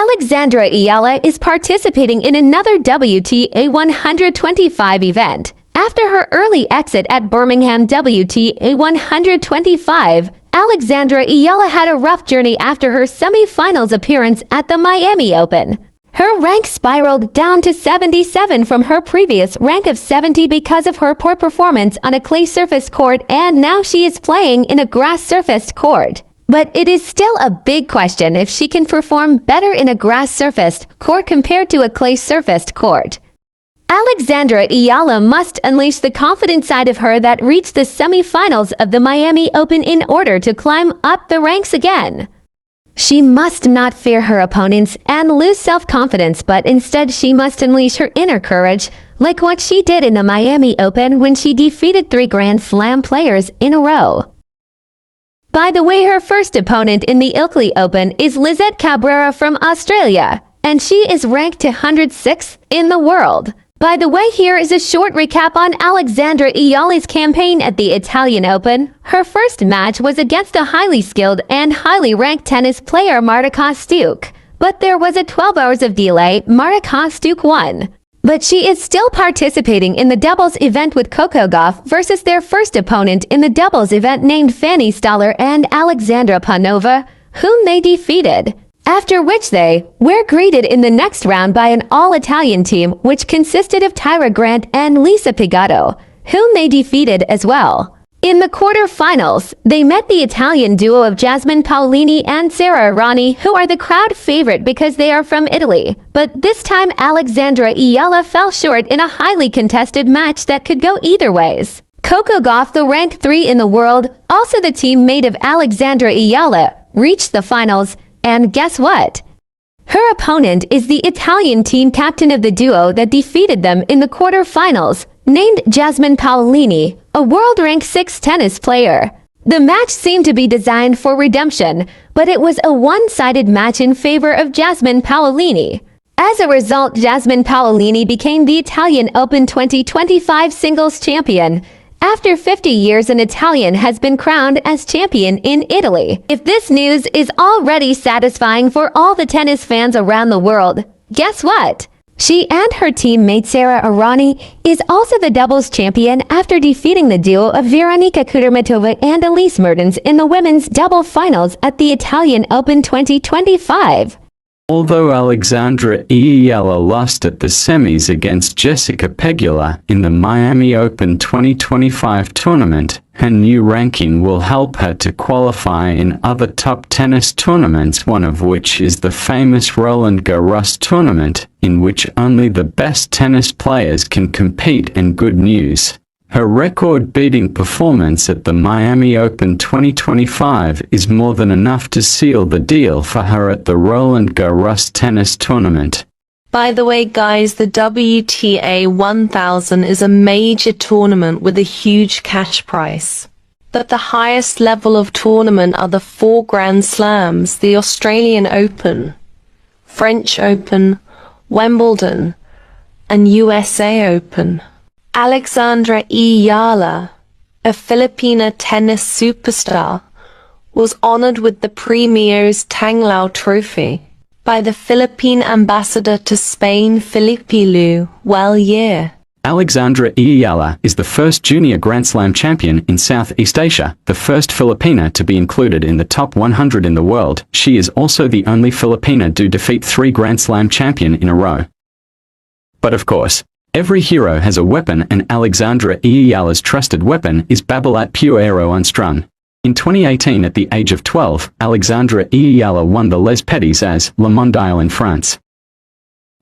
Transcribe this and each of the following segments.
Alexandra Eala is participating in another WTA 125 event. After her early exit at Birmingham WTA 125, Alexandra Eala had a rough journey after her semi-finals appearance at the Miami Open. Her rank spiraled down to 77 from her previous rank of 70 because of her poor performance on a clay surfaced court, and now she is playing in a grass surfaced court. But it is still a big question if she can perform better in a grass surfaced court compared to a clay surfaced court. Alexandra Eala must unleash the confident side of her that reached the semi-finals of the Miami Open in order to climb up the ranks again. She must not fear her opponents and lose self-confidence, but instead she must unleash her inner courage, like what she did in the Miami Open when she defeated 3 Grand Slam players in a row. By the way, her first opponent in the Ilkley Open is Lizette Cabrera from Australia, and she is ranked 106th in the world. By the way, here is a short recap on Alexandra Eala's campaign at the Italian Open. Her first match was against a highly skilled and highly ranked tennis player Marta Kostyuk, but there was a 12 hours of delay. Marta Kostyuk won. But she is still participating in the doubles event with Coco Gauff versus their first opponent in the doubles event named Fanny Stoller and Alexandra Panova, whom they defeated. After which they were greeted in the next round by an all-Italian team which consisted of Tyra Grant and Lisa Pigato, whom they defeated as well. In the quarter-finals, they met the Italian duo of Jasmine Paolini and Sara Errani, who are the crowd favorite because they are from Italy. But this time Alexandra Eala fell short in a highly contested match that could go either ways. Coco Gauff, the ranked 3 in the world, also the teammate of Alexandra Eala, reached the finals, and guess what? Her opponent is the Italian team captain of the duo that defeated them in the quarter-finals, named Jasmine Paolini, a world-ranked 6 tennis player. The match seemed to be designed for redemption, but it was a one-sided match in favor of Jasmine Paolini. As a result, Jasmine Paolini became the Italian Open 2025 singles champion. After 50 years, an Italian has been crowned as champion in Italy. If this news is already satisfying for all the tennis fans around the world, guess what? She and her teammate Sara Errani is also the doubles champion after defeating the duo of Veronika Kudermetova and Elise Mertens in the women's double finals at the Italian Open 2025. Although Alexandra Eala lost at the semis against Jessica Pegula in the Miami Open 2025 tournament, her new ranking will help her to qualify in other top tennis tournaments, one of which is the famous Roland Garros tournament, in which only the best tennis players can compete. And good news, her record-beating performance at the Miami Open 2025 is more than enough to seal the deal for her at the Roland Garros tennis tournament. By the way guys, the WTA 1000 is a major tournament with a huge cash prize. But the highest level of tournament are the 4 Grand Slams, the Australian Open, French Open, Wimbledon, and USA Open. Alexandra Eala, a Filipina tennis superstar, was honored with the Premier's Tanglao Trophy by the Philippine ambassador to Spain, Felipe Lu. Alexandra Eala is the first junior Grand Slam champion in Southeast Asia, the first Filipina to be included in the top 100 in the world. She is also the only Filipina to defeat 3 Grand Slam champion in a row. But of course, every hero has a weapon, and Alexandra Eala's trusted weapon is Babolat Pure Aero Unstrung. In 2018, at the age of 12, Alexandra Eala won the Les Petits as Le Mondial in France.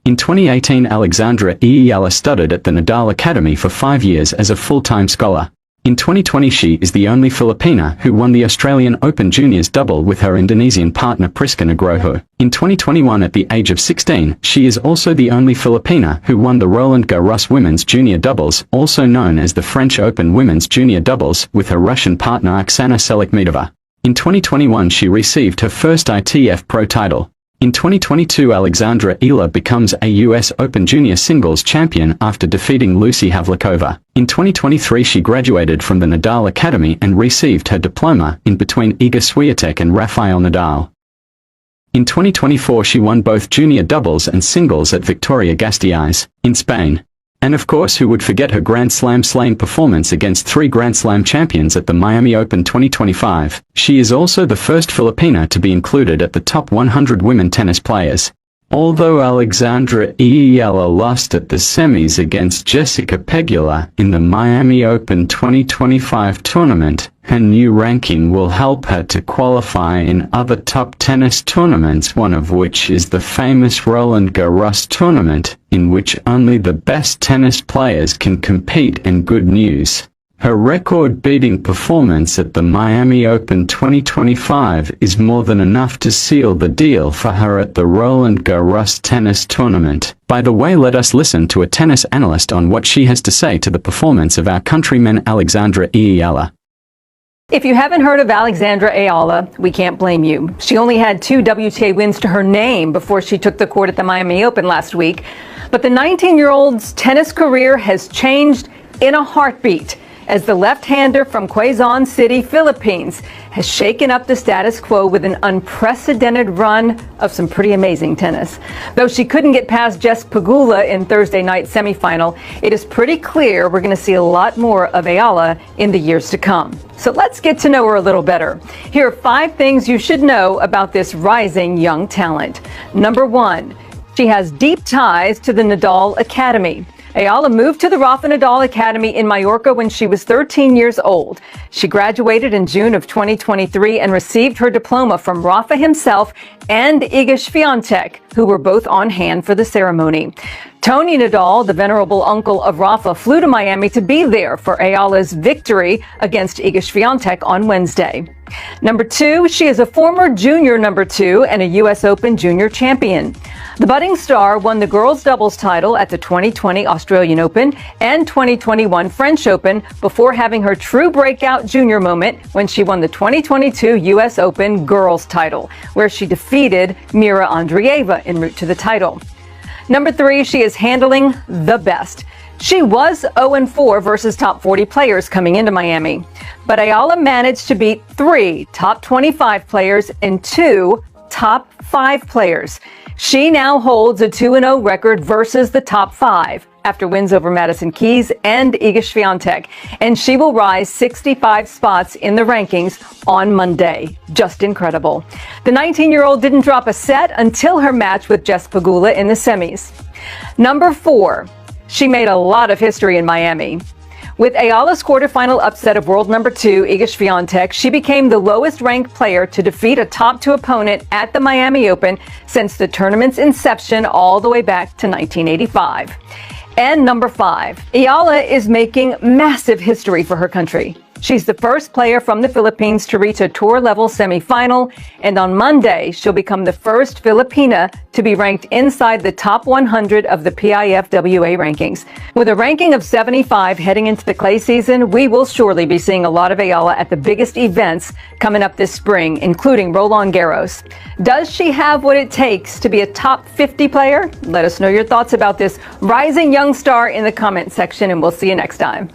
In 2018, Alexandra Eala studied at the Nadal Academy for 5 years as a full-time scholar. In 2020, she is the only Filipina who won the Australian Open Juniors double with her Indonesian partner Priska Nugroho. In 2021, at the age of 16, she is also the only Filipina who won the Roland Garros Women's Junior Doubles, also known as the French Open Women's Junior Doubles, with her Russian partner Oksana Selekhmedova. In 2021, she received her first ITF Pro title. In 2022, Alexandra Eala becomes a US Open Junior Singles champion after defeating Lucy Havlikova. In 2023, she graduated from the Nadal Academy and received her diploma in between Iga Swiatek and Rafael Nadal. In 2024 she won both junior doubles and singles at Vitoria-Gasteiz, in Spain. And of course, who would forget her Grand Slam slaying performance against 3 Grand Slam champions at the Miami Open 2025. She is also the first Filipina to be included at the top 100 women tennis players. Although Alexandra eala lost at the semis against Jessica Pegula in the Miami Open 2025 tournament, her new ranking will help her to qualify in other top tennis tournaments, one of which is the famous Roland Garros tournament, in which only the best tennis players can compete. And good news, her record-beating performance at the Miami Open 2025 is more than enough to seal the deal for her at the Roland Garros tennis tournament. By the way, let us listen to a tennis analyst on what she has to say to the performance of our countryman Alexandra eala. If you haven't heard of Alexandra eala, we can't blame you. She only had 2 WTA wins to her name before she took the court at the Miami Open last week. But the 19-year-old's tennis career has changed in a heartbeat, as the left-hander from Quezon City, Philippines, has shaken up the status quo with an unprecedented run of some pretty amazing tennis. Though she couldn't get past Jess Pegula in Thursday night's semifinal, it is pretty clear we're going to see a lot more of eala in the years to come. So let's get to know her a little better. Here are 5 things you should know about this rising young talent. Number 1, she has deep ties to the Nadal Academy. Eala moved to the Rafa Nadal Academy in Mallorca when she was 13 years old. She graduated in June of 2023 and received her diploma from Rafa himself and Iga Swiatek, who were both on hand for the ceremony. Tony Nadal, the venerable uncle of Rafa, flew to Miami to be there for Eala's victory against Iga Swiatek on Wednesday. Number 2, she is a former junior number 2 and a U.S. Open junior champion. The budding star won the girls' doubles title at the 2020 Australian Open and 2021 French Open before having her true breakout junior moment when she won the 2022 U.S. Open girls' title, where she defeated Mira Andreeva en route to the title. Number 3, she is handling the best. She was 0-4 versus top 40 players coming into Miami, but eala managed to beat 3 top 25 players and 2 top 5 players. She now holds a 2-0 record versus the top 5 after wins over Madison Keys and Iga Swiatek, and she will rise 65 spots in the rankings on Monday. Just incredible. The 19-year-old didn't drop a set until her match with Jess Pegula in the semis. Number 4, she made a lot of history in Miami. With eala's quarterfinal upset of world number 2, Iga Swiatek, she became the lowest-ranked player to defeat a top 2 opponent at the Miami Open since the tournament's inception all the way back to 1985. And number 5, eala is making massive history for her country. She's the first player from the Philippines to reach a tour-level semifinal, and on Monday, she'll become the first Filipina to be ranked inside the top 100 of the PIFWA rankings. With a ranking of 75 heading into the clay season, we will surely be seeing a lot of eala at the biggest events coming up this spring, including Roland Garros. Does she have what it takes to be a top 50 player? Let us know your thoughts about this rising young star in the comment section, and we'll see you next time.